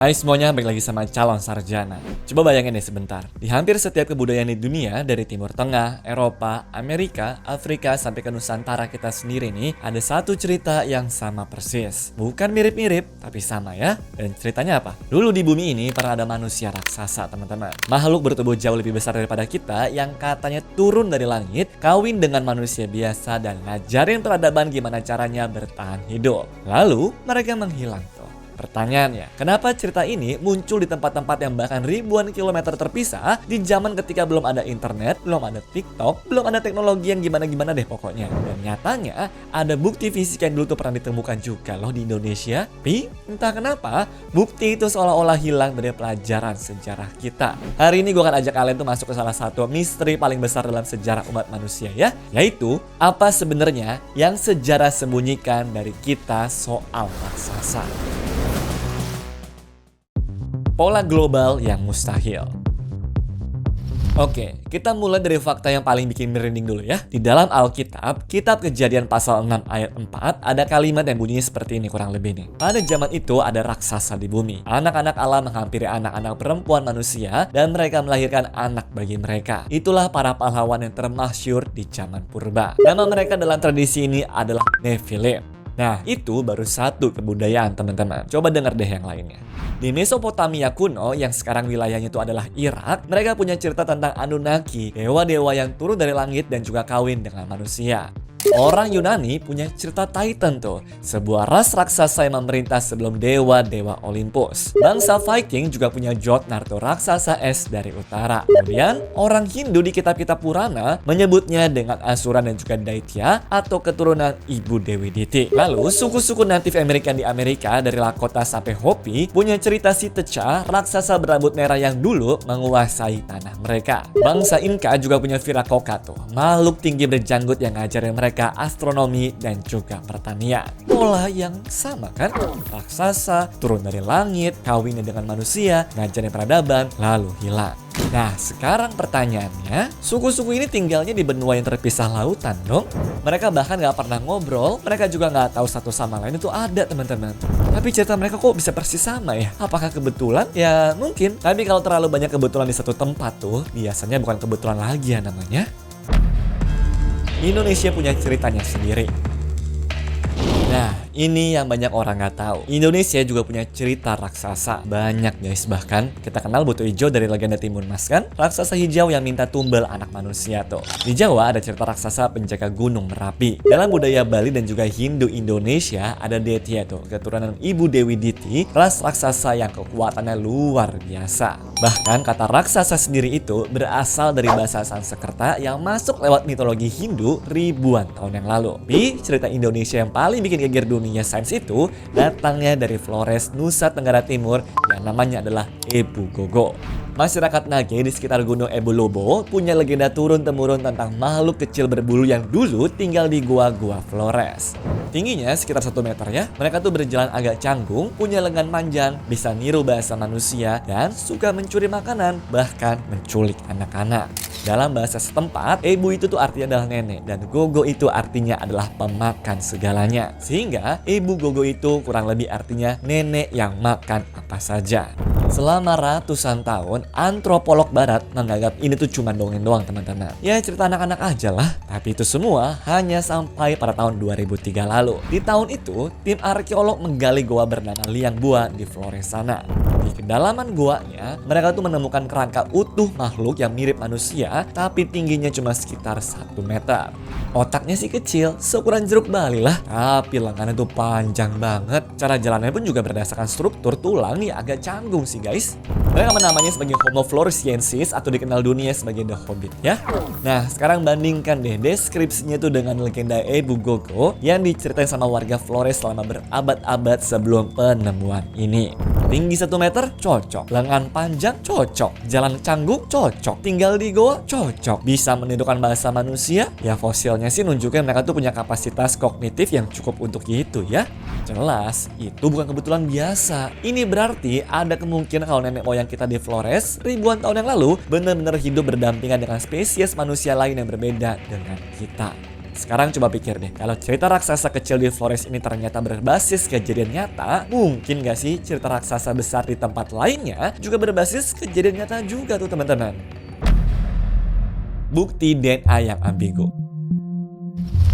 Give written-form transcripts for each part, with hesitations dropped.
Hai semuanya, balik lagi sama calon sarjana. Coba bayangin deh sebentar. Di hampir setiap kebudayaan di dunia, dari Timur Tengah, Eropa, Amerika, Afrika, sampai ke Nusantara kita sendiri nih, ada satu cerita yang sama persis. Bukan mirip-mirip, tapi sama ya. Dan ceritanya apa? Dulu di bumi ini pernah ada manusia raksasa, teman-teman. Makhluk bertubuh jauh lebih besar daripada kita yang katanya turun dari langit, kawin dengan manusia biasa dan ngajarin peradaban gimana caranya bertahan hidup. Lalu, mereka menghilang tuh. Pertanyaannya, kenapa cerita ini muncul di tempat-tempat yang bahkan ribuan kilometer terpisah di zaman ketika belum ada internet, belum ada TikTok, belum ada teknologi yang gimana-gimana deh pokoknya. Dan nyatanya ada bukti fisik yang dulu tuh pernah ditemukan juga loh di Indonesia. Tapi entah kenapa bukti itu seolah-olah hilang dari pelajaran sejarah kita. Hari ini gue akan ajak kalian tuh masuk ke salah satu misteri paling besar dalam sejarah umat manusia ya. Yaitu apa sebenarnya yang sejarah sembunyikan dari kita soal raksasa. Pola global yang mustahil. Oke, kita mulai dari fakta yang paling bikin merinding dulu ya. Di dalam Alkitab, Kitab Kejadian pasal 6 ayat 4, ada kalimat yang bunyinya seperti ini kurang lebih nih. Pada zaman itu ada raksasa di bumi. Anak-anak Allah menghampiri anak-anak perempuan manusia dan mereka melahirkan anak bagi mereka. Itulah para pahlawan yang termasyhur di zaman purba. Nama mereka dalam tradisi ini adalah Nephilim. Nah, itu baru satu kebudayaan teman-teman. Coba dengar deh yang lainnya. Di Mesopotamia kuno, yang sekarang wilayahnya itu adalah Irak, mereka punya cerita tentang Anunnaki, dewa-dewa yang turun dari langit dan juga kawin dengan manusia. Orang Yunani punya cerita Titan tuh, sebuah ras raksasa yang memerintah sebelum dewa-dewa Olympus. Bangsa Viking juga punya Jotnar tuh, raksasa es dari utara. Kemudian orang Hindu di kitab-kitab Purana menyebutnya dengan Asura dan juga Daitya atau keturunan Ibu Dewi Diti. Lalu suku-suku natif Amerika di Amerika dari Lakota sampai Hopi punya cerita si Techa, raksasa berambut merah yang dulu menguasai tanah mereka. Bangsa Inka juga punya Viracocha tuh, makhluk tinggi berjanggut yang ngajarin mereka astronomi dan juga pertanian. Pola yang sama kan? Raksasa, turun dari langit, kawinnya dengan manusia, ngajarin peradaban, lalu hilang. Nah, sekarang pertanyaannya, suku-suku ini tinggalnya di benua yang terpisah lautan dong? Mereka bahkan gak pernah ngobrol, mereka juga gak tahu satu sama lain itu ada teman-teman. Tapi cerita mereka kok bisa persis sama ya? Apakah kebetulan? Ya mungkin. Tapi kalau terlalu banyak kebetulan di satu tempat tuh, biasanya bukan kebetulan lagi ya namanya. Indonesia punya ceritanya sendiri. Nah, ini yang banyak orang nggak tahu. Indonesia juga punya cerita raksasa. Banyak guys, bahkan kita kenal Buto Ijo dari legenda Timun Mas kan? Raksasa hijau yang minta tumbal anak manusia tuh. Di Jawa ada cerita raksasa penjaga gunung Merapi. Dalam budaya Bali dan juga Hindu Indonesia ada Daitya tuh, keturunan Ibu Dewi Diti, ras raksasa yang kekuatannya luar biasa. Bahkan kata raksasa sendiri itu berasal dari bahasa Sanskerta yang masuk lewat mitologi Hindu ribuan tahun yang lalu. Tapi cerita Indonesia yang paling bikin geger dunia sains itu datangnya dari Flores, Nusa Tenggara Timur yang namanya adalah Ebu Gogo. Masyarakat Nage di sekitar Gunung Ebu Lobo punya legenda turun-temurun tentang makhluk kecil berbulu yang dulu tinggal di gua-gua Flores. Tingginya sekitar 1 meter ya. Mereka tuh berjalan agak canggung, punya lengan panjang, bisa niru bahasa manusia, dan suka mencuri makanan, bahkan menculik anak-anak. Dalam bahasa setempat, Ebu itu tuh artinya adalah nenek, dan Gogo itu artinya adalah pemakan segalanya. Sehingga Ebu Gogo itu kurang lebih artinya nenek yang makan apa saja. Selama ratusan tahun, antropolog barat menganggap ini tuh cuma dongeng doang teman-teman. Ya cerita anak-anak aja lah. Tapi itu semua hanya sampai pada tahun 2003 lalu. Di tahun itu, tim arkeolog menggali goa bernama Liang Bua di Flores sana. Di kedalaman goanya, mereka tuh menemukan kerangka utuh makhluk yang mirip manusia, tapi tingginya cuma sekitar 1 meter. Otaknya sih kecil, seukuran jeruk bali lah. Tapi lengannya tuh panjang banget. Cara jalannya pun juga berdasarkan struktur tulang nih agak canggung sih guys. Mereka menamanya sebagai Homo floresiensis atau dikenal dunia sebagai The Hobbit ya. Nah, sekarang bandingkan deh deskripsinya tuh dengan legenda Ebu Gogo yang diceritain sama warga Flores selama berabad-abad sebelum penemuan ini. Tinggi 1 meter? Cocok. Lengan panjang? Cocok. Jalan canggung? Cocok. Tinggal di goa? Cocok. Bisa menirukan bahasa manusia? Ya fosilnya sih nunjukin mereka tuh punya kapasitas kognitif yang cukup untuk itu ya. Jelas, itu bukan kebetulan biasa. Ini berarti ada kemungkinan kalau nenek moyang kita di Flores ribuan tahun yang lalu benar-benar hidup berdampingan dengan spesies manusia lain yang berbeda dengan kita. Sekarang coba pikir deh, kalau cerita raksasa kecil di Flores ini ternyata berbasis kejadian nyata, mungkin gak sih cerita raksasa besar di tempat lainnya juga berbasis kejadian nyata juga tuh teman-teman. Bukti DNA yang ambigu.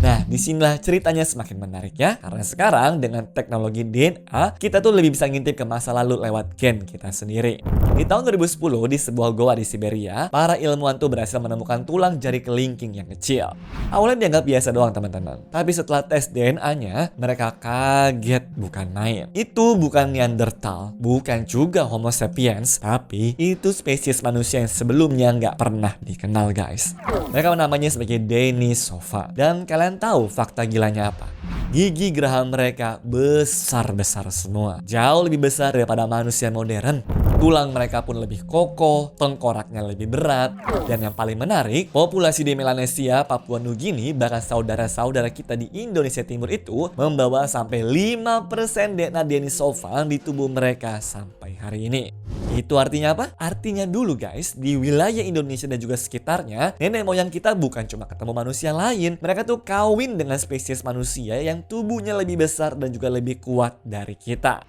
Nah, disinilah ceritanya semakin menarik ya. Karena sekarang dengan teknologi DNA, kita tuh lebih bisa ngintip ke masa lalu lewat gen kita sendiri. Di tahun 2010, di sebuah goa di Siberia, para ilmuwan tuh berhasil menemukan tulang jari kelingking yang kecil. Awalnya dianggap biasa doang teman-teman. Tapi setelah tes DNA-nya, mereka kaget bukan main. Itu bukan Neanderthal, bukan juga Homo sapiens, tapi itu spesies manusia yang sebelumnya nggak pernah dikenal guys. Mereka namanya sebagai Denisova. Dan kalian tahu fakta gilanya apa? Gigi geraham mereka besar-besar semua. Jauh lebih besar daripada manusia modern. Tulang mereka pun lebih kokoh, tengkoraknya lebih berat. Dan yang paling menarik, populasi di Melanesia, Papua Nugini, bahkan saudara-saudara kita di Indonesia Timur itu membawa sampai 5% DNA Denisova di tubuh mereka sampai hari ini. Itu artinya apa? Artinya dulu guys, di wilayah Indonesia dan juga sekitarnya, nenek moyang kita bukan cuma ketemu manusia lain. Mereka tuh kawin dengan spesies manusia yang tubuhnya lebih besar dan juga lebih kuat dari kita.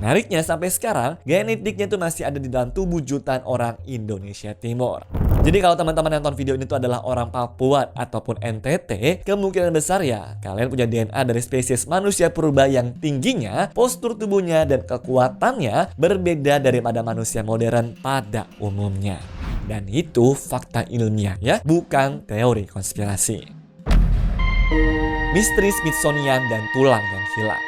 Menariknya sampai sekarang, genetiknya tuh masih ada di dalam tubuh jutaan orang Indonesia Timur. Jadi kalau teman-teman nonton video ini tuh adalah orang Papua ataupun NTT, kemungkinan besar ya kalian punya DNA dari spesies manusia purba yang tingginya, postur tubuhnya dan kekuatannya berbeda daripada manusia modern pada umumnya. Dan itu fakta ilmiah ya, bukan teori konspirasi. Misteri Smithsonian dan tulang yang hilang.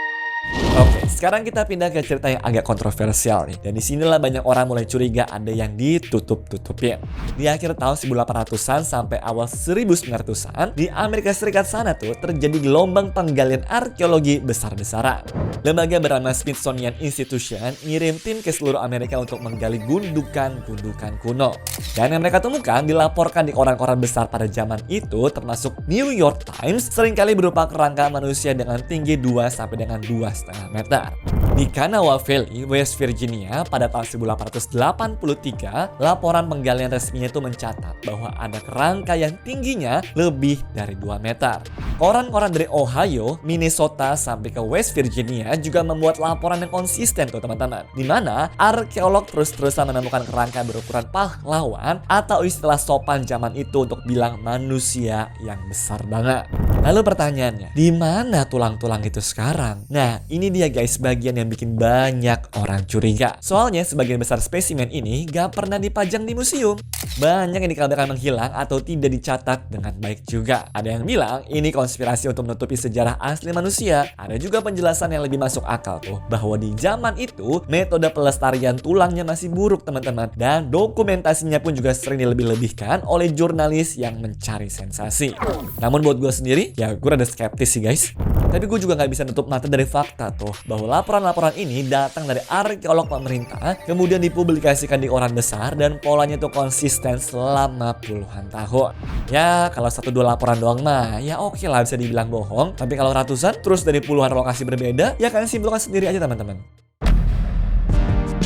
Oke, sekarang kita pindah ke cerita yang agak kontroversial nih. Dan disinilah banyak orang mulai curiga ada yang ditutup-tutupin. Di akhir tahun 1800-an sampai awal 1900-an, di Amerika Serikat sana tuh terjadi gelombang penggalian arkeologi besar-besaran. Lembaga bernama Smithsonian Institution ngirim tim ke seluruh Amerika untuk menggali gundukan-gundukan kuno. Dan yang mereka temukan dilaporkan di koran-koran besar pada zaman itu, termasuk New York Times, seringkali berupa kerangka manusia dengan tinggi 2 sampai dengan 2,5 meter. Di Kanawha Valley, West Virginia, pada tahun 1883, laporan penggalian resminya itu mencatat bahwa ada kerangka yang tingginya lebih dari 2 meter. Koran-koran dari Ohio, Minnesota, sampai ke West Virginia juga membuat laporan yang konsisten tuh teman-teman. Di mana arkeolog terus-terusan menemukan kerangka berukuran pahlawan atau istilah sopan zaman itu untuk bilang manusia yang besar banget. Lalu pertanyaannya, di mana tulang-tulang itu sekarang? Nah, ini dia guys bagian yang bikin banyak orang curiga. Soalnya sebagian besar spesimen ini gak pernah dipajang di museum. Banyak yang dikabarkan menghilang atau tidak dicatat dengan baik juga. Ada yang bilang ini konspirasi untuk menutupi sejarah asli manusia. Ada juga penjelasan yang lebih masuk akal tuh, bahwa di zaman itu metode pelestarian tulangnya masih buruk teman-teman. Dan dokumentasinya pun juga sering dilebih-lebihkan oleh jurnalis yang mencari sensasi. Namun buat gue sendiri, ya gue rada skeptis sih guys. Tapi gue juga gak bisa nutup mata dari fakta tuh, bahwa laporan-laporan ini datang dari arkeolog pemerintah, kemudian dipublikasikan di koran besar, dan polanya tuh konsisten selama puluhan tahun. Ya kalau 1-2 laporan doang mah ya oke lah bisa dibilang bohong. Tapi kalau ratusan terus dari puluhan lokasi berbeda, ya kalian simpulkan sendiri aja teman-teman.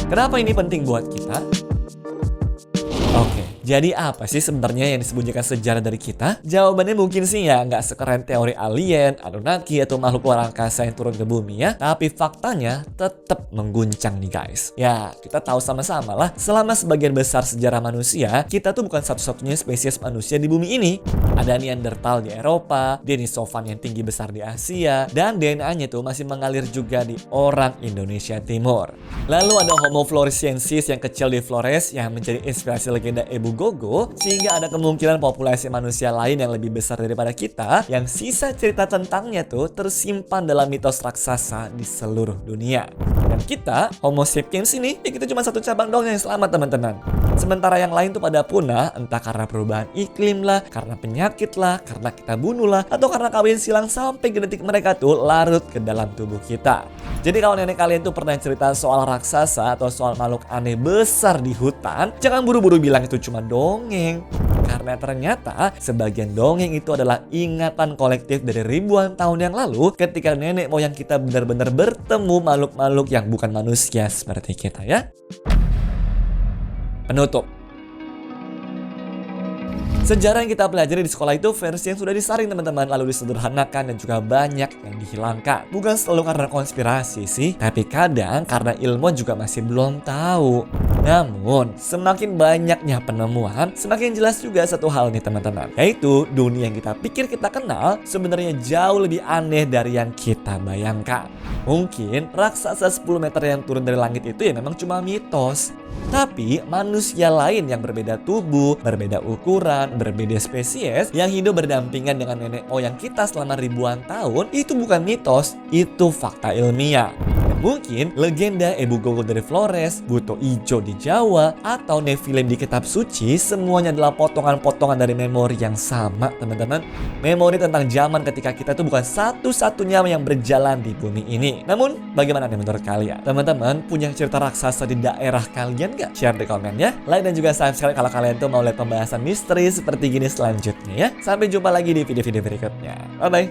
Kenapa ini penting buat kita? Oke, jadi apa sih sebenarnya yang disembunyikan sejarah dari kita? Jawabannya mungkin sih ya nggak sekeren teori alien, Anunnaki, atau makhluk luar angkasa yang turun ke bumi ya. Tapi faktanya tetap mengguncang nih guys. Ya, kita tahu sama-sama lah, selama sebagian besar sejarah manusia, kita tuh bukan satu-satunya spesies manusia di bumi ini. Ada Neanderthal di Eropa, Denisovan yang tinggi besar di Asia, dan DNA-nya tuh masih mengalir juga di orang Indonesia Timur. Lalu ada Homo floresiensis yang kecil di Flores yang menjadi inspirasi legenda Ebu Gogo, sehingga ada kemungkinan populasi manusia lain yang lebih besar daripada kita yang sisa cerita tentangnya tuh tersimpan dalam mitos raksasa di seluruh dunia. Dan kita, Homo sapiens ini, ya kita cuma satu cabang doang yang selamat teman-teman. Sementara yang lain tuh pada punah, entah karena perubahan iklim lah, karena penyakit lah, karena kita bunuh lah, atau karena kawin silang sampai genetik mereka tuh larut ke dalam tubuh kita. Jadi kalau nenek kalian tuh pernah cerita soal raksasa atau soal makhluk aneh besar di hutan, jangan buru-buru bilang itu cuma dongeng. Karena ternyata sebagian dongeng itu adalah ingatan kolektif dari ribuan tahun yang lalu ketika nenek moyang kita benar-benar bertemu makhluk-makhluk yang bukan manusia seperti kita ya. Penutup. Sejarah yang kita pelajari di sekolah itu versi yang sudah disaring teman-teman, lalu disederhanakan dan juga banyak yang dihilangkan. Bukan selalu karena konspirasi sih, tapi kadang karena ilmuwan juga masih belum tahu. Namun, semakin banyaknya penemuan, semakin jelas juga satu hal nih teman-teman, yaitu dunia yang kita pikir kita kenal sebenarnya jauh lebih aneh dari yang kita bayangkan. Mungkin raksasa 10 meter yang turun dari langit itu ya memang cuma mitos. Tapi manusia lain yang berbeda tubuh, berbeda ukuran, berbeda spesies yang hidup berdampingan dengan nenek moyang kita selama ribuan tahun, itu bukan mitos, itu fakta ilmiah. Dan mungkin legenda Ebu Gogol dari Flores, Buto Ijo di Jawa, atau Nephilim di kitab suci semuanya adalah potongan-potongan dari memori yang sama teman-teman. Memori tentang zaman ketika kita itu bukan satu-satunya yang berjalan di bumi ini. Namun bagaimana nih menurut kalian? Teman-teman punya cerita raksasa di daerah kalian gak? Share di komen ya. Like dan juga subscribe kalau kalian tuh mau lihat pembahasan misteri seperti gini selanjutnya ya. Sampai jumpa lagi di video-video berikutnya. Bye bye.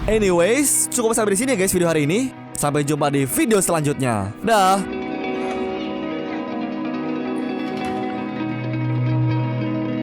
Anyways, cukup sampai di sini ya guys video hari ini. Sampai jumpa di video selanjutnya. Dah.